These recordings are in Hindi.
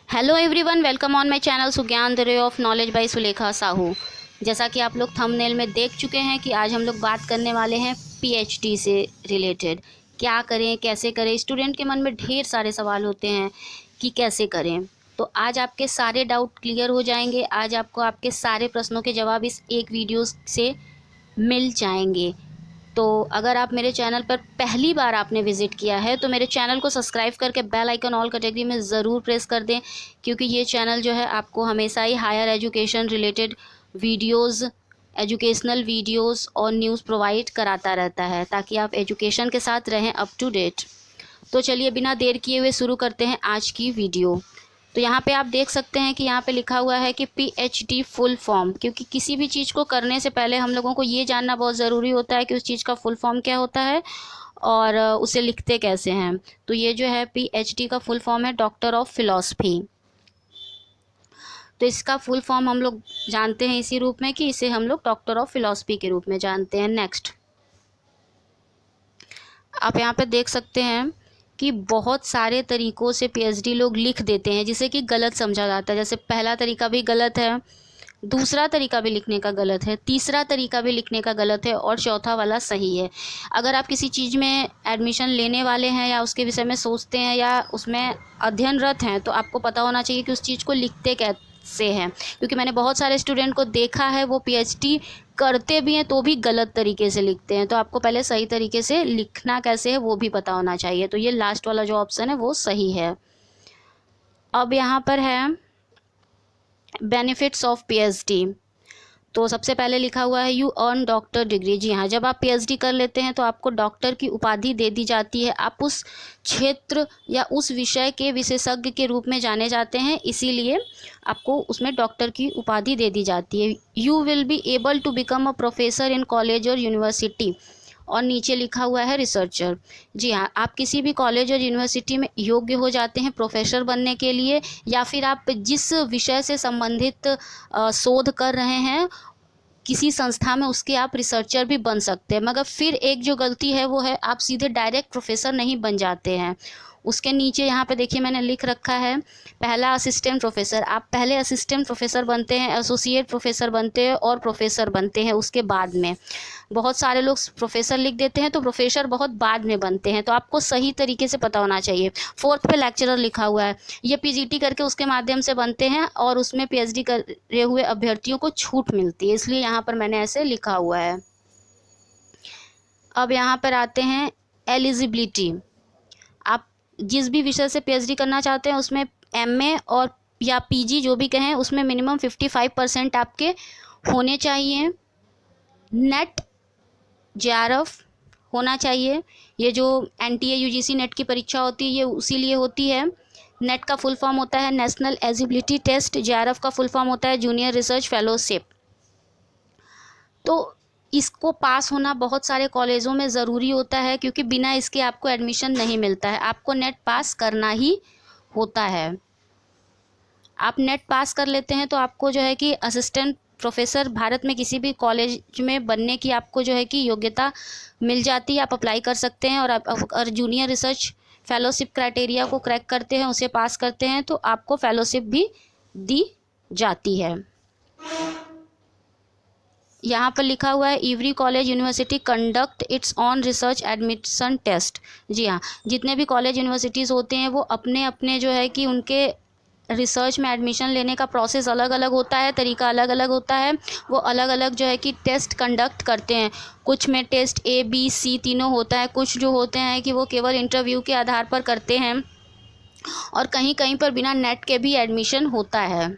Hello everyone, welcome on my channel Sugyan the ray of knowledge by Sulekha Sahu. जैसा कि आप लोग थंबनेल में देख चुके हैं कि आज हम लोग बात करने वाले हैं पीएचडी से रिलेटेड। क्या करें, कैसे करें। स्टूडेंट के मन में ढेर सारे सवाल होते हैं कि कैसे करें। तो आज आपके सारे डाउट क्लियर हो जाएंगे। आज आपको आपके सारे प्रश्नों के जवाब इस एक वीडियो से मिल जाएंगे। तो अगर आप मेरे चैनल पर पहली बार आपने विज़िट किया है तो मेरे चैनल को सब्सक्राइब करके बेल आइकन ऑल कैटेगरी में ज़रूर प्रेस कर दें, क्योंकि ये चैनल जो है आपको हमेशा ही higher education related videos, educational videos और न्यूज़ प्रोवाइड कराता रहता है, ताकि आप एजुकेशन के साथ रहें अप टू डेट। तो चलिए बिना देर किए हुए शुरू करते हैं आज की वीडियो। तो यहाँ पे आप देख सकते हैं कि यहाँ पे लिखा हुआ है कि पीएचडी फुल फॉर्म, क्योंकि किसी भी चीज़ को करने से पहले हम लोगों को ये जानना बहुत ज़रूरी होता है कि उस चीज़ का फुल फॉर्म क्या होता है और उसे लिखते कैसे हैं। तो ये जो है पीएचडी का फुल फॉर्म है डॉक्टर ऑफ फिलॉसफी। तो इसका फुल फॉर्म हम लोग जानते हैं इसी रूप में कि इसे हम लोग डॉक्टर ऑफ फिलॉसफी के रूप में जानते हैं। नेक्स्ट आप यहाँ पे देख सकते हैं कि बहुत सारे तरीक़ों से पीएचडी लोग लिख देते हैं, जिसे कि गलत समझा जाता है। जैसे पहला तरीका भी गलत है, दूसरा तरीका भी लिखने का गलत है, तीसरा तरीका भी लिखने का गलत है और चौथा वाला सही है। अगर आप किसी चीज़ में एडमिशन लेने वाले हैं या उसके विषय में सोचते हैं या उसमें अध्ययनरत हैं, तो आपको पता होना चाहिए कि उस चीज़ को लिखते कैसे हैं। क्योंकि मैंने बहुत सारे स्टूडेंट को देखा है, वो पीएचडी करते भी हैं तो भी गलत तरीके से लिखते हैं। तो आपको पहले सही तरीके से लिखना कैसे है वो भी पता होना चाहिए। तो ये लास्ट वाला जो ऑप्शन है वो सही है। अब यहाँ पर है बेनिफिट्स ऑफ पीएचडी। तो सबसे पहले लिखा हुआ है यू अर्न डॉक्टर डिग्री। जी हाँ, जब आप पीएचडी कर लेते हैं तो आपको डॉक्टर की उपाधि दे दी जाती है। आप उस क्षेत्र या उस विषय के विशेषज्ञ के रूप में जाने जाते हैं, इसीलिए आपको उसमें डॉक्टर की उपाधि दे दी जाती है। You will be able to become a professor in college और यूनिवर्सिटी। और नीचे लिखा हुआ है रिसर्चर। जी हाँ, आप किसी भी कॉलेज और यूनिवर्सिटी में योग्य हो जाते हैं प्रोफेसर बनने के लिए, या फिर आप जिस विषय से संबंधित शोध कर रहे हैं किसी संस्था में, उसके आप रिसर्चर भी बन सकते हैं। मगर फिर एक जो गलती है वो है आप सीधे डायरेक्ट प्रोफेसर नहीं बन जाते हैं। उसके नीचे यहाँ पे देखिए मैंने लिख रखा है पहला असिस्टेंट प्रोफेसर। आप पहले असिस्टेंट प्रोफेसर बनते हैं, एसोसिएट प्रोफेसर बनते हैं और प्रोफेसर बनते हैं उसके बाद में। बहुत सारे लोग प्रोफेसर लिख देते हैं तो प्रोफेसर बहुत बाद में बनते हैं, तो आपको सही तरीके से पता होना चाहिए। फोर्थ पे लेक्चरर लिखा हुआ है, ये पीजीटी करके उसके माध्यम से बनते हैं और उसमें पीएचडी करे हुए अभ्यर्थियों को छूट मिलती है, इसलिए यहाँ पर मैंने ऐसे लिखा हुआ है। अब यहाँ पर आते हैं एलिजिबिलिटी। आप जिस भी विषय से पीएचडी करना चाहते हैं उसमें एमए और या पीजी जो भी कहें, उसमें मिनिमम 55% आपके होने चाहिए। नेट जेआरएफ होना चाहिए। ये जो एनटीए यूजीसी नेट की परीक्षा होती है ये उसी लिए होती है। नेट का फुल फॉर्म होता है नेशनल एलिजिबिलिटी टेस्ट, जेआरएफ का फुल फॉर्म होता है जूनियर रिसर्च फेलोशिप। तो इसको पास होना बहुत सारे कॉलेजों में ज़रूरी होता है, क्योंकि बिना इसके आपको एडमिशन नहीं मिलता है। आपको नेट पास करना ही होता है। आप नेट पास कर लेते हैं तो आपको जो है कि असिस्टेंट प्रोफेसर भारत में किसी भी कॉलेज में बनने की आपको जो है कि योग्यता मिल जाती है। आप अप्लाई कर सकते हैं और आप अगर जूनियर रिसर्च फेलोशिप क्राइटेरिया को क्रैक करते हैं, उसे पास करते हैं, तो आपको फेलोशिप भी दी जाती है। यहाँ पर लिखा हुआ है every college university conduct its on research admission test. जी हाँ, जितने भी कॉलेज यूनिवर्सिटीज़ होते हैं वो अपने अपने जो है कि उनके रिसर्च में एडमिशन लेने का प्रोसेस अलग अलग होता है, तरीका अलग अलग होता है। वो अलग अलग जो है कि टेस्ट कंडक्ट करते हैं। कुछ में टेस्ट ए बी सी तीनों होता है, कुछ जो होते हैं कि वो केवल इंटरव्यू के आधार पर करते हैं, और कहीं कहीं पर बिना नेट के भी एडमिशन होता है।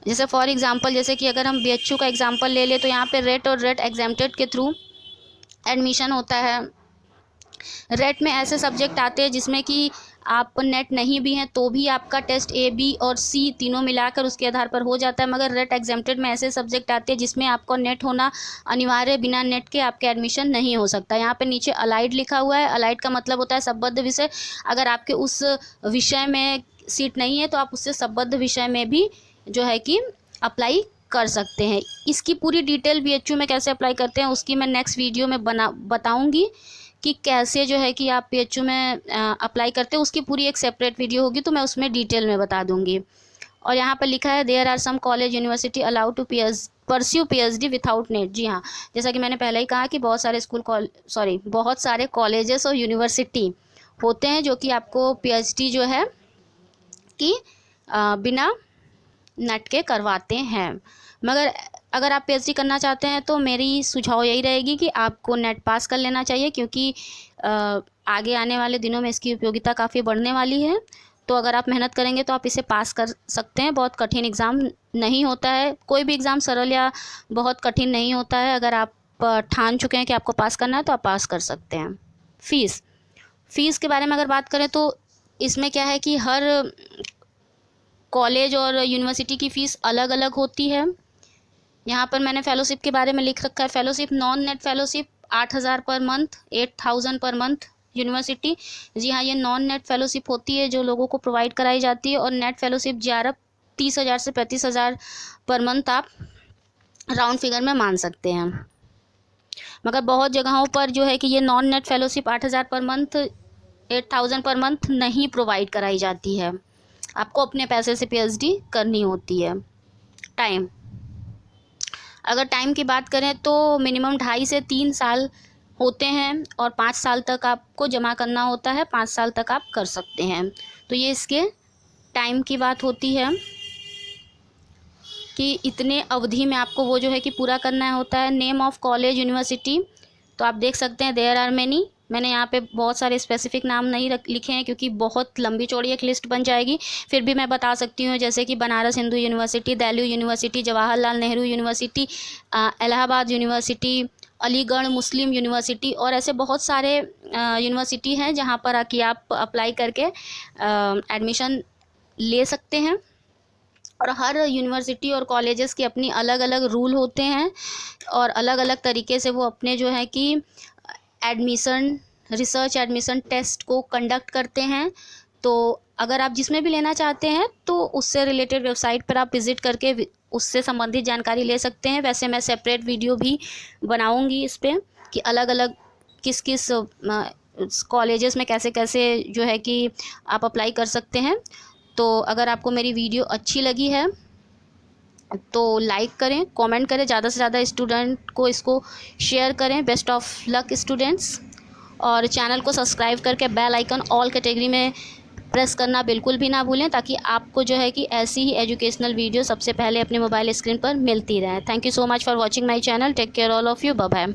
जैसे फॉर एग्जांपल, जैसे कि अगर हम बीएचयू का एग्जांपल ले लें तो यहाँ पे रेट और रेट एग्जेम्प्टेड के थ्रू एडमिशन होता है। रेट में ऐसे सब्जेक्ट आते हैं जिसमें कि आप नेट नहीं भी हैं तो भी आपका टेस्ट ए बी और सी तीनों मिलाकर उसके आधार पर हो जाता है। मगर रेट एग्जेम्प्टेड में ऐसे सब्जेक्ट आते हैं जिसमें आपको नेट होना अनिवार्य, बिना नेट के आपके एडमिशन नहीं हो सकता। यहाँ पे नीचे अलाइड लिखा हुआ है। अलाइड का मतलब होता है संबद्ध विषय। अगर आपके उस विषय में सीट नहीं है तो आप उससे संबद्ध विषय में भी जो है कि अप्लाई कर सकते हैं। इसकी पूरी डिटेल बीएचयू में कैसे अप्लाई करते हैं उसकी मैं नेक्स्ट वीडियो में बताऊंगी कि कैसे जो है कि आप PHU में अप्लाई करते हो, उसकी पूरी एक सेपरेट वीडियो होगी, तो मैं उसमें डिटेल में बता दूंगी। और यहाँ पर लिखा है there are some college university allowed to pursue PhD without NET. जी हाँ, जैसा कि मैंने पहले ही कहा कि बहुत सारे कॉलेजेस और यूनिवर्सिटी होते हैं जो कि आपको PhD जो है कि बिना नेट के करवाते हैं। मगर अगर आप PhD करना चाहते हैं तो मेरी सुझाव यही रहेगी कि आपको नेट पास कर लेना चाहिए, क्योंकि आगे आने वाले दिनों में इसकी उपयोगिता काफ़ी बढ़ने वाली है। तो अगर आप मेहनत करेंगे तो आप इसे पास कर सकते हैं। बहुत कठिन एग्ज़ाम नहीं होता है, कोई भी एग्ज़ाम सरल या बहुत कठिन नहीं होता है। अगर आप ठान चुके हैं कि आपको पास करना है तो आप पास कर सकते हैं। फ़ीस के बारे में अगर बात करें तो इसमें क्या है कि हर कॉलेज और यूनिवर्सिटी की फ़ीस अलग अलग होती है। यहाँ पर मैंने फ़ेलोशिप के बारे में लिख रखा है। Fellowship non net fellowship 8,000 per month, 8,000 per month university. जी हाँ, ये नॉन नेट फ़ेलोशिप होती है जो लोगों को प्रोवाइड कराई जाती है। और नेट फ़ेलोशिप 30,000 से 35,000 पर मंथ आप राउंड फिगर में मान सकते हैं। मगर बहुत जगहों पर जो है कि ये non net fellowship 8,000 per month, 8,000 per month नहीं प्रोवाइड कराई जाती है। आपको अपने पैसे से PhD करनी होती है। अगर टाइम की बात करें तो मिनिमम 2.5 से 3 साल होते हैं और 5 साल तक आपको जमा करना होता है। 5 साल तक आप कर सकते हैं। तो ये इसके टाइम की बात होती है कि इतने अवधि में आपको वो जो है कि पूरा करना होता है। नेम ऑफ कॉलेज यूनिवर्सिटी तो आप देख सकते हैं देयर आर मैनी। मैंने यहाँ पे बहुत सारे स्पेसिफिक नाम नहीं लिखे हैं क्योंकि बहुत लंबी चौड़ी एक लिस्ट बन जाएगी। फिर भी मैं बता सकती हूँ, जैसे कि Banaras Hindu university, Delhi university, Jawaharlal Nehru university, Allahabad university, Aligarh Muslim university, और ऐसे बहुत सारे यूनिवर्सिटी हैं जहाँ पर आके आप अप्लाई करके एडमिशन ले सकते हैं। और हर यूनिवर्सिटी और कॉलेजेस के अपनी अलग अलग रूल होते हैं और अलग अलग तरीके से वो अपने जो है कि रिसर्च एडमिशन टेस्ट को कंडक्ट करते हैं। तो अगर आप जिसमें भी लेना चाहते हैं तो उससे रिलेटेड वेबसाइट पर आप विज़िट करके उससे संबंधित जानकारी ले सकते हैं। वैसे मैं सेपरेट वीडियो भी बनाऊंगी इस पर कि अलग अलग किस किस कॉलेजेस में कैसे कैसे जो है कि आप अप्लाई कर सकते हैं। तो अगर आपको मेरी वीडियो अच्छी लगी है तो लाइक करें, कमेंट करें, ज़्यादा से ज़्यादा स्टूडेंट को इसको शेयर करें। Best of luck students. और चैनल को सब्सक्राइब करके बेल आइकन ऑल कैटेगरी में प्रेस करना बिल्कुल भी ना भूलें, ताकि आपको जो है कि ऐसी ही एजुकेशनल वीडियो सबसे पहले अपने मोबाइल स्क्रीन पर मिलती रहे। Thank you so much for watching my channel. Take care all of you. Bye bye.